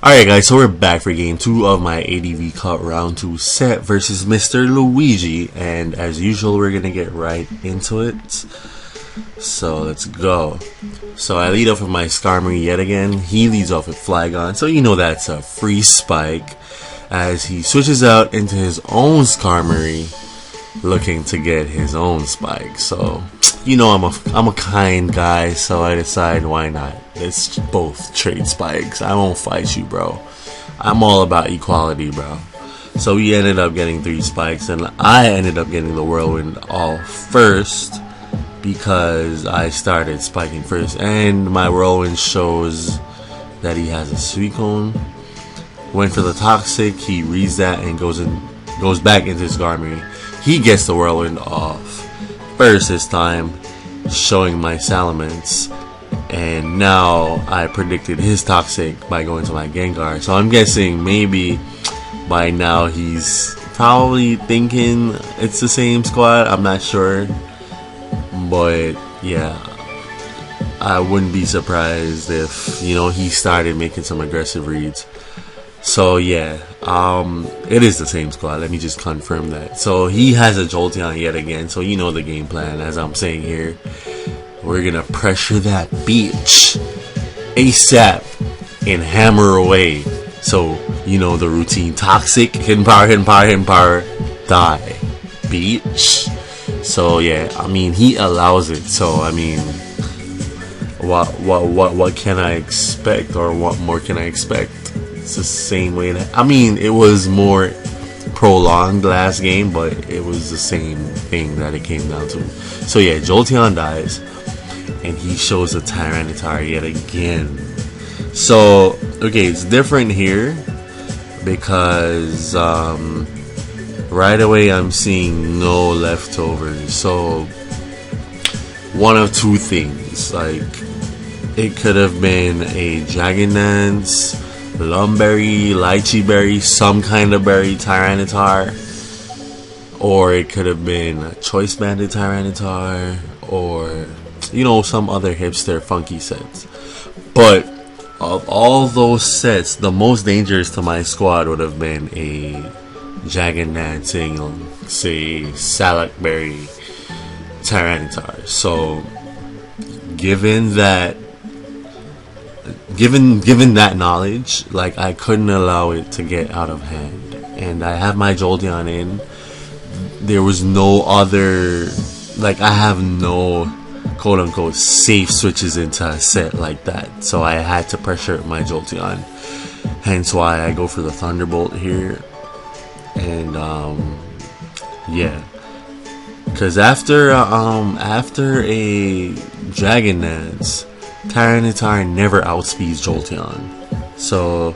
Alright guys, so we're back for game 2 of my ADV Cup round 2 set versus Mr. Luigi, and as usual we're gonna get right into it. So let's go. So I lead off with my Skarmory yet again. He leads off with Flygon, so you know that's a free spike as he switches out into his own Skarmory looking to get his own spike. So you know I'm a kind guy, so I decide why not. Let's both trade spikes. I won't fight you, bro. I'm all about equality, bro. So we ended up getting 3 spikes, and I ended up getting the Whirlwind off first because I started spiking first, and my Whirlwind shows that he has a Suicune. Went for the Toxic, he reads that and goes back into his Skarmory. He gets the Whirlwind off first this time, showing my Salamence. And now I predicted his Toxic by going to my Gengar. So I'm guessing maybe by now he's probably thinking it's the same squad. I'm not sure. But yeah, I wouldn't be surprised if, you know, he started making some aggressive reads. So yeah, it is the same squad. Let me just confirm that. So he has a Jolteon yet again. So you know the game plan, as I'm saying here. We're gonna pressure that beach ASAP and hammer away. So you know the routine: Toxic, hidden power, die, beach. So yeah, I mean he allows it. So I mean, what can I expect, or what more can I expect? It's the same way that, I mean, it was more prolonged last game, but it was the same thing that it came down to. So yeah, Jolteon dies, and he shows a Tyranitar yet again. So okay, it's different here because right away I'm seeing no leftovers. So one of two things, like it could have been a Dragon Dance, Lumberry, Lychee Berry, some kind of berry Tyranitar, or it could have been a Choice Banded Tyranitar, or you know, some other hipster funky sets. But of all those sets, the most dangerous to my squad would have been a Dragon Dancing, say Salakberry Tyranitar. So given that knowledge, like, I couldn't allow it to get out of hand, and I have my Jolteon in. There was no other, like, I have no quote unquote safe switches into a set like that, so I had to pressure my Jolteon, hence why I go for the Thunderbolt here. And yeah, because after a Dragon Dance, Tyranitar never outspeeds Jolteon. So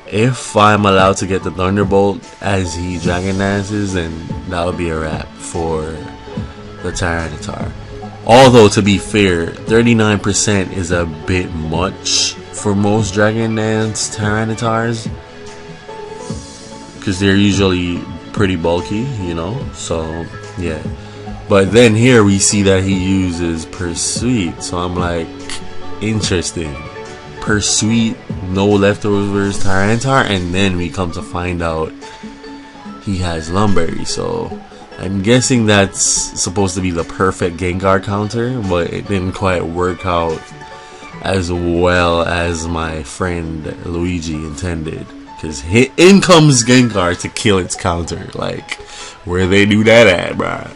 if I'm allowed to get the Thunderbolt as he Dragon Dances, then that would be a wrap for the Tyranitar. Although, to be fair, 39% is a bit much for most Dragon Dance Tyranitars, because they're usually pretty bulky, you know. So yeah, but then here we see that he uses Pursuit, so I'm like, interesting. Pursuit, no leftovers Tyranitar, and then we come to find out he has Lumberry. So I'm guessing that's supposed to be the perfect Gengar counter, but it didn't quite work out as well as my friend Luigi intended, because in comes Gengar to kill its counter. Like, where they do that at, bruh?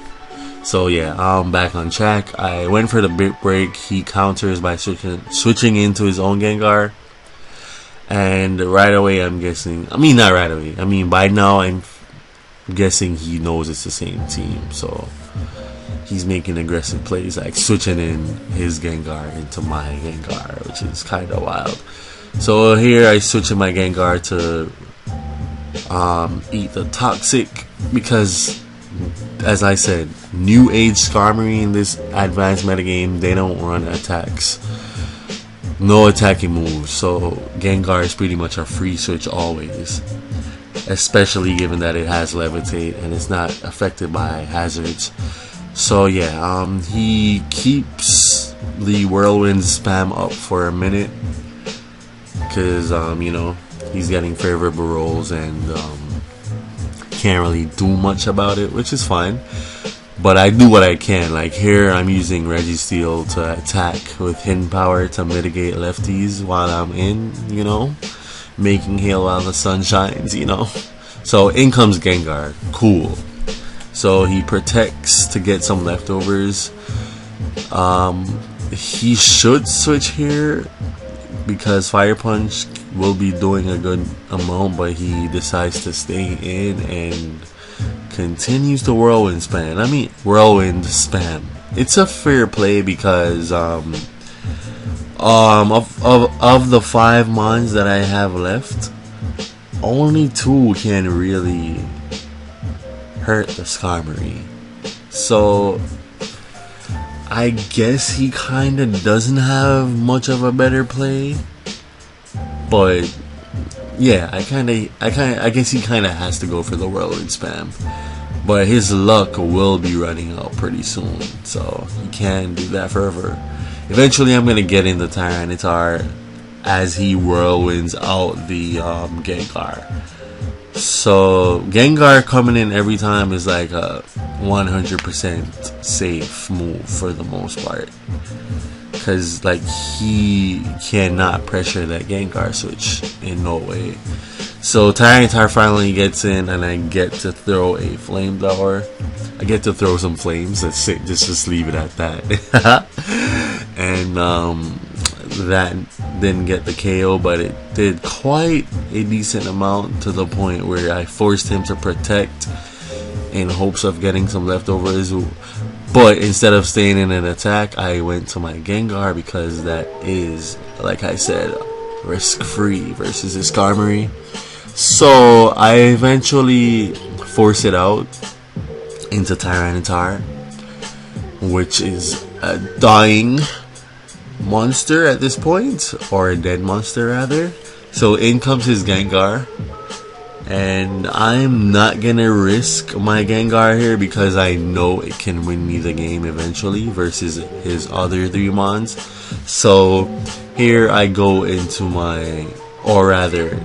So yeah, I'm back on track. I went for the Bit Break. He counters by switching into his own Gengar, and right away I'm guessing, I mean, not right away, I mean by now I'm guessing he knows it's the same team, so he's making aggressive plays, like switching in his Gengar into my Gengar, which is kind of wild. So here I switch in my Gengar to eat the Toxic, because as I said, new age Skarmory in this advanced metagame, they don't run attacks, no attacking moves, so Gengar is pretty much a free switch always, especially given that it has Levitate and it's not affected by hazards. So yeah, he keeps the Whirlwind spam up for a minute, because you know, he's getting favorable rolls and can't really do much about it, which is fine. But I do what I can. Like here, I'm using Registeel to attack with hidden power to mitigate lefties while I'm in, you know, making hail while the sun shines, you know. So in comes Gengar. Cool. So he protects to get some leftovers. He should switch here because Fire Punch will be doing a good amount, but he decides to stay in and continues to Whirlwind spam. I mean, Whirlwind spam. It's a fair play because of the 5 mons that I have left, only 2 can really hurt the Skarmory. So I guess he kind of doesn't have much of a better play, but yeah, I guess he kind of has to go for the Whirlwind spam. But his luck will be running out pretty soon, so he can't do that forever. Eventually, I'm gonna get in the Tyranitar as he whirlwinds out the Gengar. So Gengar coming in every time is like a 100% safe move for the most part, because like he cannot pressure that Gengar switch in no way. So Tyranitar finally gets in, and I get to throw a Flamethrower. I get to throw some flames. That's it. Just leave it at that. And that didn't get the KO, but it did quite a decent amount, to the point where I forced him to protect in hopes of getting some leftovers. But instead of staying in an attack, I went to my Gengar because that is, like I said, risk-free versus his Skarmory. So I eventually force it out into Tyranitar, which is a dying monster at this point, or a dead monster rather. So in comes his Gengar, and I'm not gonna risk my Gengar here because I know it can win me the game eventually versus his other 3 mons. So here I go into my, or rather,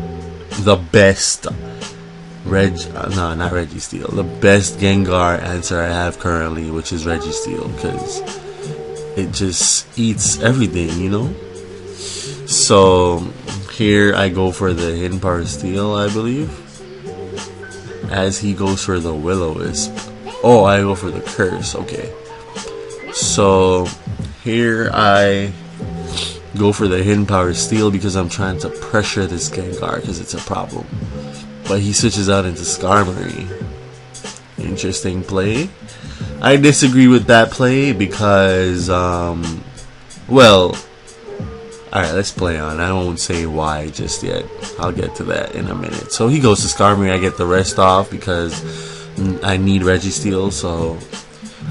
the best not Registeel, the best Gengar answer I have currently, which is Registeel, because it just eats everything, you know. So here I go for the Hidden Power Steel, I believe, as he goes for the Will-O-Wisp. Oh, I go for the Curse. Okay, so here I go for the Hidden Power Steel because I'm trying to pressure this Gengar because it's a problem. But he switches out into Skarmory. Interesting play. I disagree with that play because, well, alright, let's play on. I won't say why just yet. I'll get to that in a minute. So he goes to Skarmory. I get the rest off because I need Registeel, so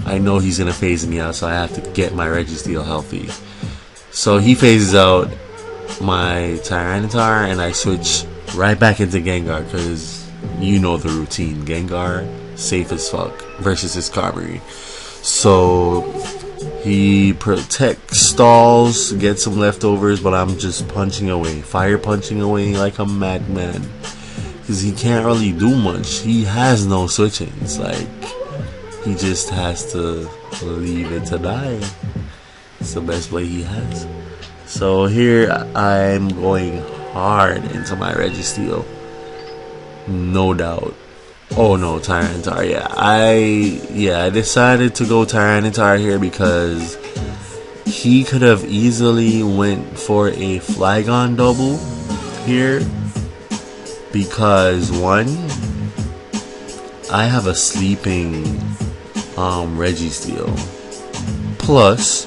I know he's going to phase me out, so I have to get my Registeel healthy. So he phases out my Tyranitar, and I switch right back into Gengar because you know the routine. Gengar, safe as fuck versus his Skarmory. So he protects, stalls, gets some leftovers, but I'm just punching away, fire punching away like a madman because he can't really do much. He has no switchings. Like, he just has to leave it to die. It's the best play he has. So here I'm going hard into my Registeel, no doubt. Oh no, Tyranitar. I decided to go Tyranitar here because he could have easily went for a Flygon double here, because one, I have a sleeping Registeel. Plus,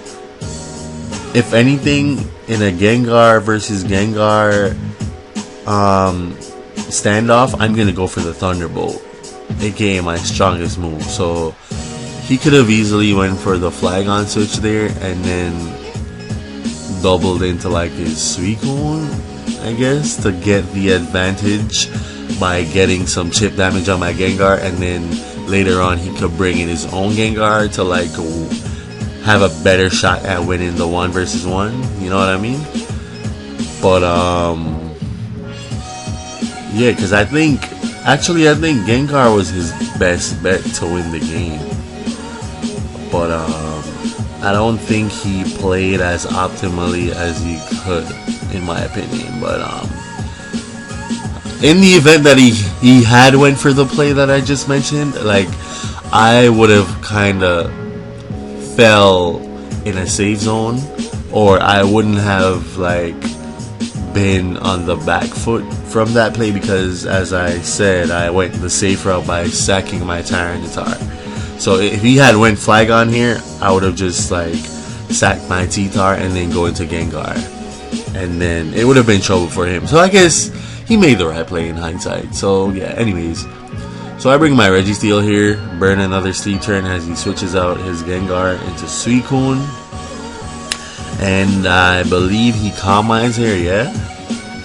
if anything, in a Gengar versus Gengar standoff, I'm gonna go for the Thunderbolt, aka my strongest move. So he could have easily went for the Flygon switch there and then doubled into like his Suicune, I guess, to get the advantage by getting some chip damage on my Gengar, and then later on he could bring in his own Gengar to like have a better shot at winning the 1 versus 1, you know what I mean? But Yeah, because I think Gengar was his best bet to win the game. But I don't think he played as optimally as he could, in my opinion. But in the event that he had went for the play that I just mentioned, like, I would have kind of fell in a safe zone, or I wouldn't have like been on the back foot from that play, because as I said, I went the safe route by sacking my Tyranitar. So if he had went Flygon here, I would have just like sacked my T-Tar and then go into Gengar, and then it would have been trouble for him. So I guess he made the right play in hindsight. So yeah, anyways, so I bring my Registeel here, burn another Sleep turn as he switches out his Gengar into Suicune. And I believe he Calm Minds here, yeah?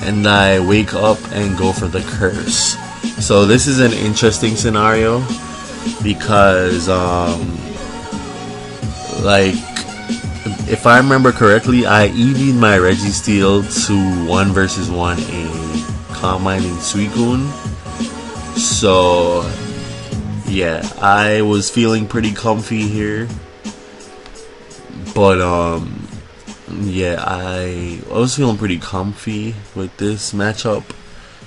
And I wake up and go for the Curse. So this is an interesting scenario, because like, if I remember correctly, I EV'd my Registeel to 1 versus 1 a Calm Mind in Suicune. So yeah, I was feeling pretty comfy here. But yeah, I was feeling pretty comfy with this matchup,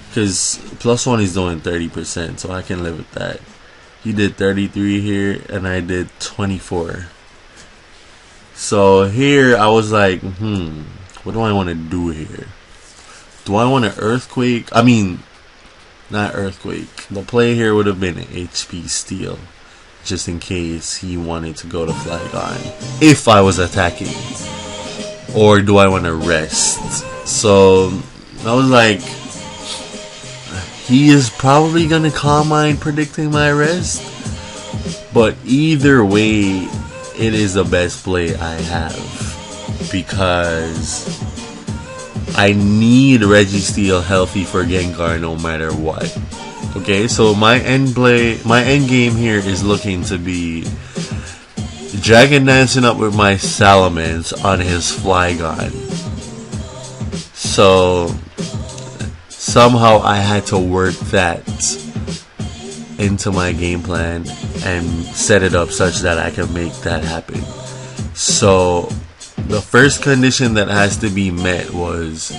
because +1 is doing 30%, so I can live with that. He did 33 here, and I did 24. So here I was like, what do I want to do here? Do I want to Earthquake? I mean, not Earthquake. The play here would have been HP Steel, just in case he wanted to go to Flygon if I was attacking. Or do I want to rest? So I was like, he is probably gonna Calm Mind predicting my rest, but either way, it is the best play I have, because I need Registeel healthy for Gengar no matter what. Okay, so my end game here is looking to be Dragon Dancing up with my Salamence on his Flygon. So somehow I had to work that into my game plan and set it up such that I can make that happen. So the first condition that has to be met was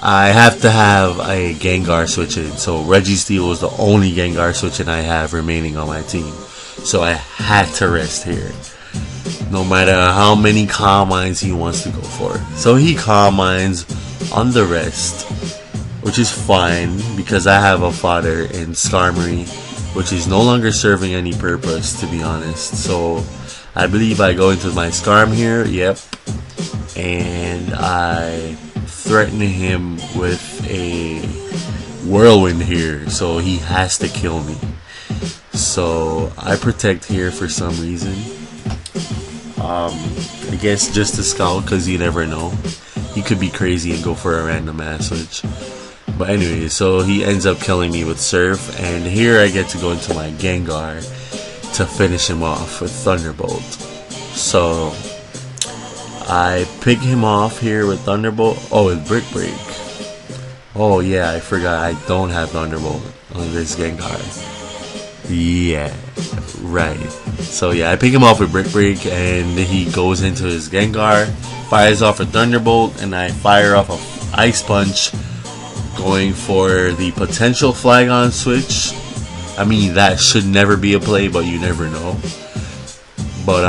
I have to have a Gengar switch in. So Registeel was the only Gengar switch in I have remaining on my team. So I had to rest here, no matter how many Calm Minds he wants to go for. So he Calm Minds on the rest, which is fine, because I have a fodder in Skarmory, which is no longer serving any purpose, to be honest. So I believe I go into my Skarm here, yep, and I threaten him with a Whirlwind here, so he has to kill me. So I protect here for some reason. I guess just to scout, because you never know. He could be crazy and go for a random ass switch. But anyway, so he ends up killing me with Surf, and here I get to go into my Gengar to finish him off with Thunderbolt. So I pick him off here with Thunderbolt. Oh, with Brick Break. Oh yeah, I forgot I don't have Thunderbolt on this Gengar. Yeah, right. So yeah, I pick him off with Brick Break, and he goes into his Gengar, fires off a Thunderbolt, and I fire off a Ice Punch, going for the potential Flygon switch. I mean, that should never be a play, but you never know. But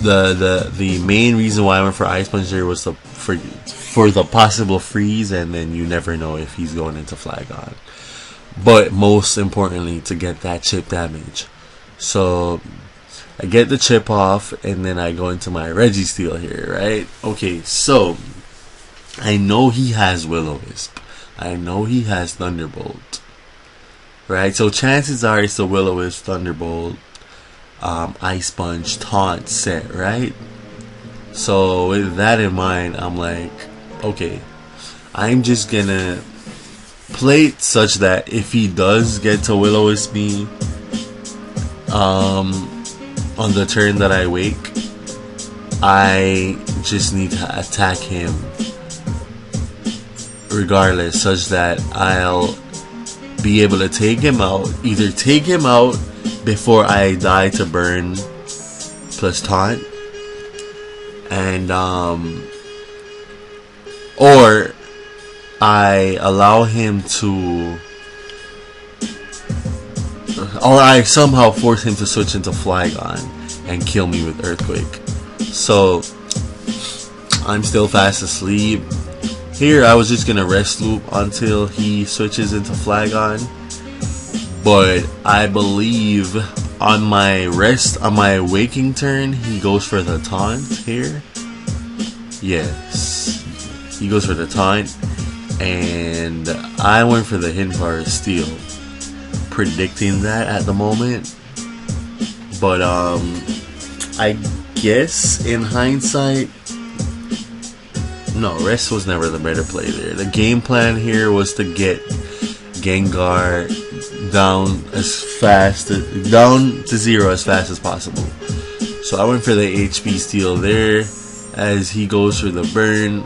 the main reason why I went for Ice Punch here was for the possible freeze, and then you never know if he's going into Flygon. But most importantly, to get that chip damage. So I get the chip off, and then I go into my Registeel here, right? Okay, so I know he has Will-O-Wisp. I know he has Thunderbolt. Right? So chances are it's the Will-O-Wisp, Thunderbolt, Ice Punch, Taunt set, right? So with that in mind, I'm like, okay, I'm just gonna play it such that if he does get to Will-O-Wisp me on the turn that I wake, I just need to attack him regardless, such that I'll be able to take him out. Either take him out before I die to burn plus taunt, and or I allow him to, or I somehow force him to switch into Flygon and kill me with Earthquake. So I'm still fast asleep. Here I was just gonna rest loop until he switches into Flygon, but I believe on my waking turn he goes for the taunt here. Yes, he goes for the taunt, and I went for the hidden power steal, predicting that at the moment. But I guess in hindsight, no, rest was never the better play there. The game plan here was to get Gengar down to 0 as fast as possible. So I went for the HP steal there as he goes for the burn,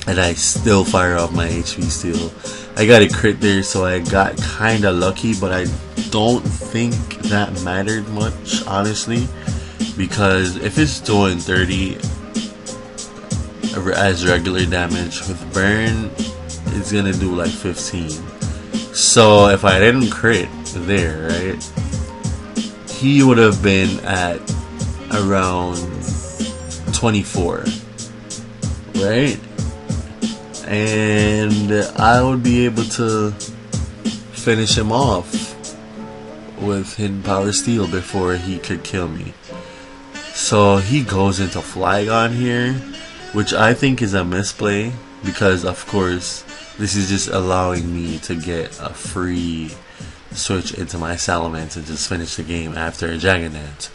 and I still fire off my HP steal. I got a crit there, so I got kinda lucky, but I don't think that mattered much, honestly, because if it's doing 30 as regular damage, with burn it's gonna do like 15. So if I didn't crit there, right, he would have been at around 24, right? And I would be able to finish him off with hidden power steal before he could kill me. So he goes into Flygon here, which I think is a misplay, because of course this is just allowing me to get a free switch into my Salamence and just finish the game after a Dragonite.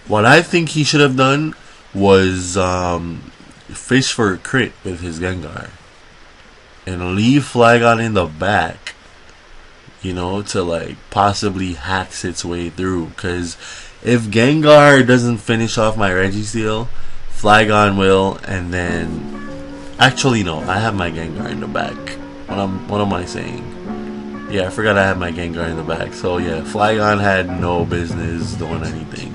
What I think he should have done was fish for a crit with his Gengar and leave Flygon in the back, you know, to like possibly hacks its way through. Because if Gengar doesn't finish off my Registeel, Flygon will, and then actually no, I have my Gengar in the back. What am I saying? Yeah, I forgot I had my Gengar in the back. So yeah, Flygon had no business doing anything.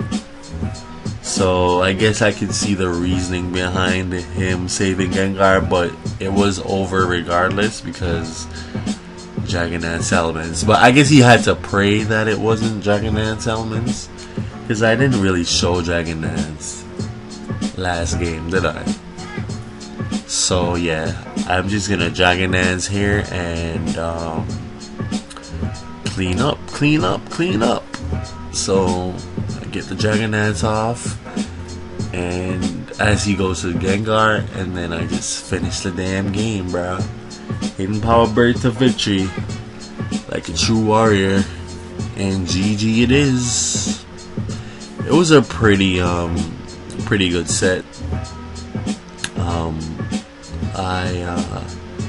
So I guess I could see the reasoning behind him saving Gengar, but it was over regardless because Dragonite Salamence. But I guess he had to pray that it wasn't Dragonite Salamence, because I didn't really show Dragonite's last game, did I? So yeah, I'm just gonna Dragonite here and clean up. So I get the Dragonites off, and as he goes to Gengar, and then I just finish the damn game, bro. Hidden power bird to victory, like a true warrior, and GG it is. It was a pretty good set.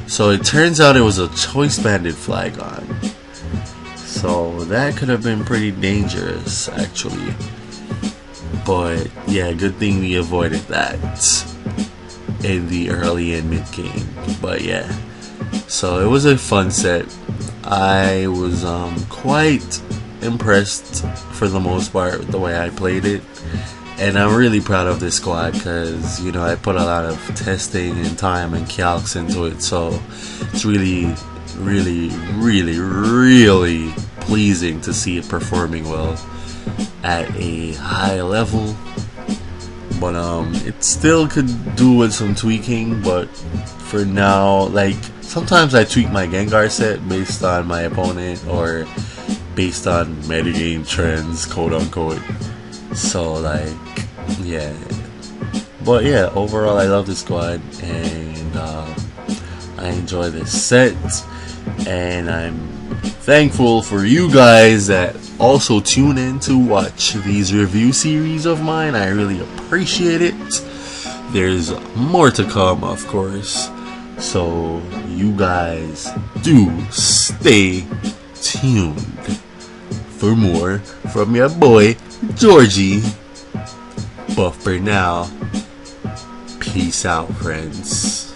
So it turns out it was a choice banded Flygon. So that could have been pretty dangerous, actually. But yeah, good thing we avoided that in the early and mid game. But yeah, so it was a fun set. I was quite impressed for the most part with the way I played it. And I'm really proud of this squad because, you know, I put a lot of testing and time and calcs into it. So it's really pleasing to see it performing well at a high level. But it still could do with some tweaking. But for now, like, sometimes I tweak my Gengar set based on my opponent or based on metagame trends, quote unquote. So like, yeah, but yeah, overall I love this squad, and I enjoy this set, and I'm thankful for you guys that also tune in to watch these review series of mine. I really appreciate it. There's more to come, of course, so you guys do stay tuned for more from your boy Georgie. But for now, peace out, friends.